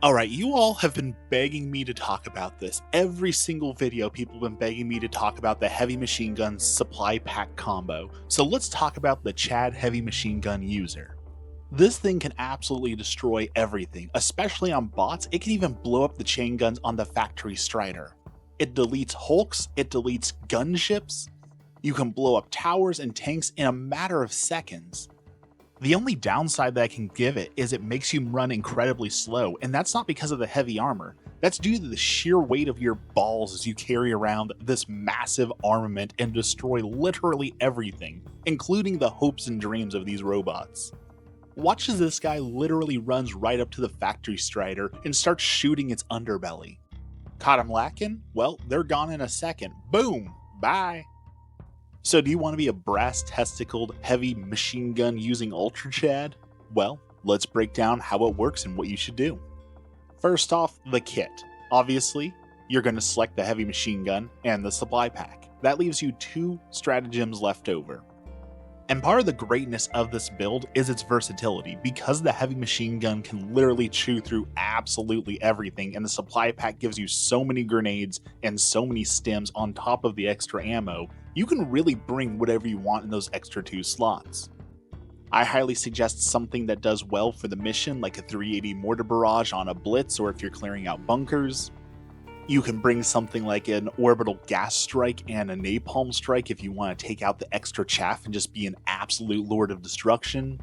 Alright, you all have been begging me to talk about this. Every single video, people have been begging me to talk about the heavy machine gun supply pack combo. So let's talk about the Chad heavy machine gun user. This thing can absolutely destroy everything, especially on bots. It can even blow up the chain guns on the factory Strider. It deletes hulks, it deletes gunships. You can blow up towers and tanks in a matter of seconds. The only downside that I can give it is it makes you run incredibly slow, and that's not because of the heavy armor. That's due to the sheer weight of your balls as you carry around this massive armament and destroy literally everything, including the hopes and dreams of these robots. Watch as this guy literally runs right up to the factory Strider and starts shooting its underbelly. Caught him lacking? Well, they're gone in a second. Boom! Bye! So do you want to be a brass-testicled, heavy machine gun using Ultra Chad? Well, let's break down how it works and what you should do. First off, the kit. Obviously, you're going to select the heavy machine gun and the supply pack. That leaves you 2 stratagems left over. And part of the greatness of this build is its versatility. Because the heavy machine gun can literally chew through absolutely everything, and the supply pack gives you so many grenades and so many stims on top of the extra ammo, you can really bring whatever you want in those extra 2 slots. I highly suggest something that does well for the mission, like a 380 mortar barrage on a blitz, or if you're clearing out bunkers. You can bring something like an orbital gas strike and a napalm strike if you want to take out the extra chaff and just be an absolute lord of destruction.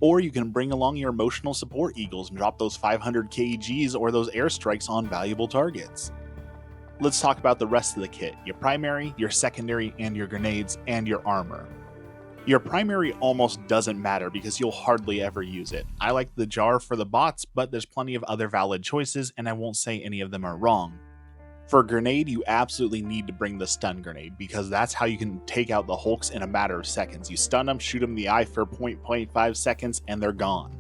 Or you can bring along your emotional support eagles and drop those 500 kgs or those airstrikes on valuable targets. Let's talk about the rest of the kit: your primary, your secondary, and your grenades, and your armor. Your primary almost doesn't matter because you'll hardly ever use it. I like the jar for the bots, but there's plenty of other valid choices, and I won't say any of them are wrong. For a grenade, you absolutely need to bring the stun grenade, because that's how you can take out the hulks in a matter of seconds. You stun them, shoot them in the eye for 0.5 seconds, and they're gone.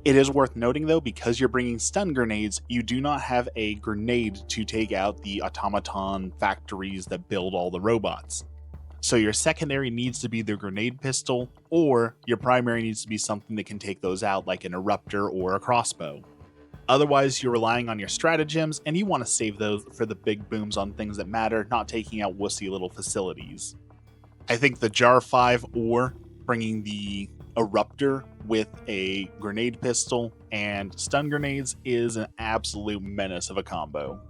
It is worth noting though, because you're bringing stun grenades, you do not have a grenade to take out the automaton factories that build all the robots. So your secondary needs to be the grenade pistol, or your primary needs to be something that can take those out, like an eruptor or a crossbow. Otherwise, you're relying on your stratagems, and you want to save those for the big booms on things that matter, not taking out wussy little facilities. I think the Jar 5 or bringing the eruptor with a grenade pistol and stun grenades is an absolute menace of a combo.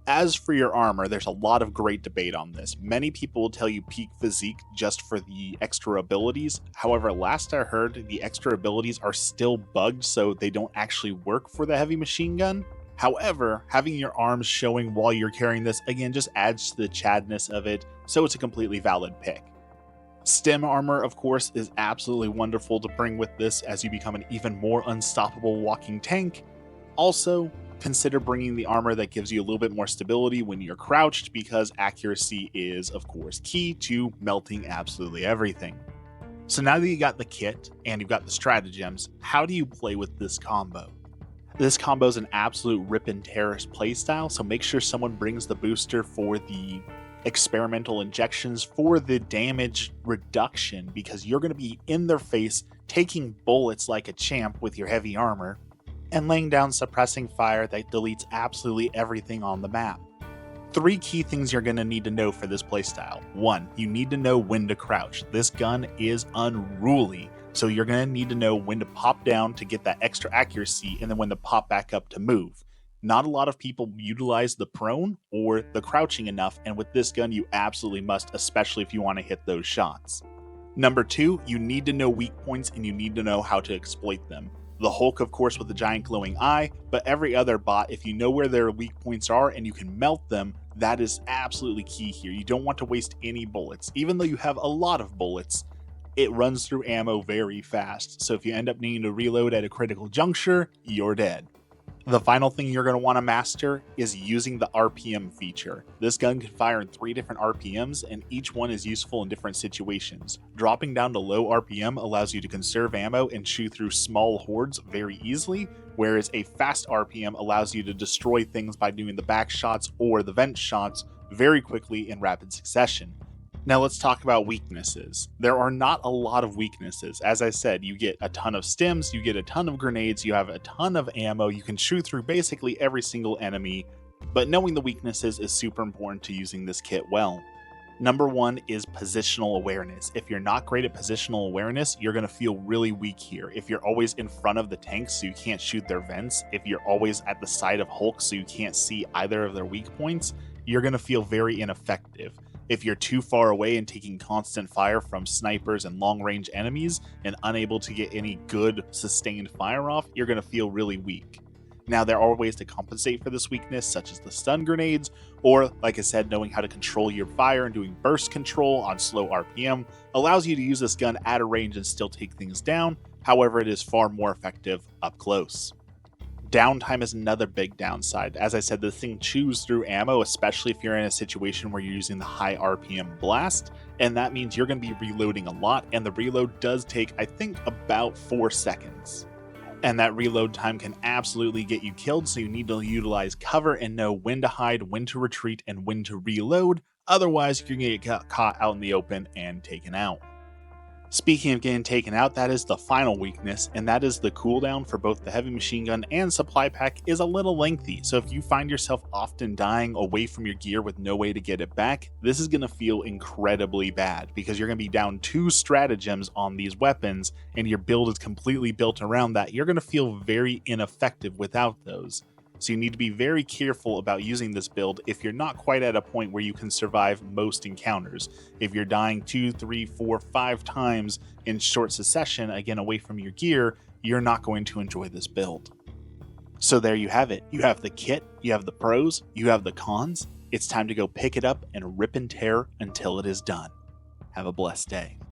As for your armor, there's a lot of great debate on this. Many people will tell you peak physique just for the extra abilities. However, last I heard, the extra abilities are still bugged, so they don't actually work for the heavy machine gun. However, having your arms showing while you're carrying this, again, just adds to the chadness of it, so it's a completely valid pick. Stim armor, of course, is absolutely wonderful to bring with this as you become an even more unstoppable walking tank. Also, consider bringing the armor that gives you a little bit more stability when you're crouched, because accuracy is, of course, key to melting absolutely everything. So now that you got the kit and you've got the stratagems, how do you play with this combo? This combo is an absolute rip and tear playstyle, so make sure someone brings the booster for the experimental injections for the damage reduction, because you're going to be in their face taking bullets like a champ with your heavy armor, and laying down suppressing fire that deletes absolutely everything on the map. 3 key things you're going to need to know for this playstyle. 1, you need to know when to crouch. This gun is unruly, so you're going to need to know when to pop down to get that extra accuracy, and then when to pop back up to move. Not a lot of people utilize the prone or the crouching enough, and with this gun you absolutely must, especially if you want to hit those shots. Number 2, you need to know weak points and you need to know how to exploit them. The Hulk, of course, with the giant glowing eye, but every other bot, if you know where their weak points are and you can melt them, that is absolutely key here. You don't want to waste any bullets. Even though you have a lot of bullets, it runs through ammo very fast, so if you end up needing to reload at a critical juncture, you're dead. The final thing you're going to want to master is using the RPM feature. This gun can fire in 3 different RPMs, and each one is useful in different situations. Dropping down to low RPM allows you to conserve ammo and chew through small hordes very easily, whereas a fast RPM allows you to destroy things by doing the back shots or the vent shots very quickly in rapid succession. Now let's talk about weaknesses. There are not a lot of weaknesses. As I said, you get a ton of stims, you get a ton of grenades, you have a ton of ammo, you can shoot through basically every single enemy, but knowing the weaknesses is super important to using this kit well. Number one is positional awareness. If you're not great at positional awareness, you're going to feel really weak here. If you're always in front of the tanks so you can't shoot their vents, if you're always at the side of Hulk so you can't see either of their weak points, you're going to feel very ineffective. If you're too far away and taking constant fire from snipers and long-range enemies and unable to get any good sustained fire off, you're going to feel really weak. Now, there are ways to compensate for this weakness, such as the stun grenades, or, like I said, knowing how to control your fire and doing burst control on slow RPM allows you to use this gun at a range and still take things down. However, it is far more effective up close. Downtime is another big downside. As I said, this thing chews through ammo, especially if you're in a situation where you're using the high RPM blast, and that means you're going to be reloading a lot, and the reload does take, I think, about 4 seconds. And that reload time can absolutely get you killed, so you need to utilize cover and know when to hide, when to retreat, and when to reload. Otherwise, you're going to get caught out in the open and taken out. Speaking of getting taken out, that is the final weakness, and that is the cooldown for both the heavy machine gun and supply pack is a little lengthy. So if you find yourself often dying away from your gear with no way to get it back, this is going to feel incredibly bad because you're going to be down 2 stratagems on these weapons and your build is completely built around that. You're going to feel very ineffective without those. So you need to be very careful about using this build if you're not quite at a point where you can survive most encounters. If you're dying 2, 3, 4, 5 times in short succession, again away from your gear, you're not going to enjoy this build. So there you have it. You have the kit, you have the pros, you have the cons. It's time to go pick it up and rip and tear until it is done. Have a blessed day.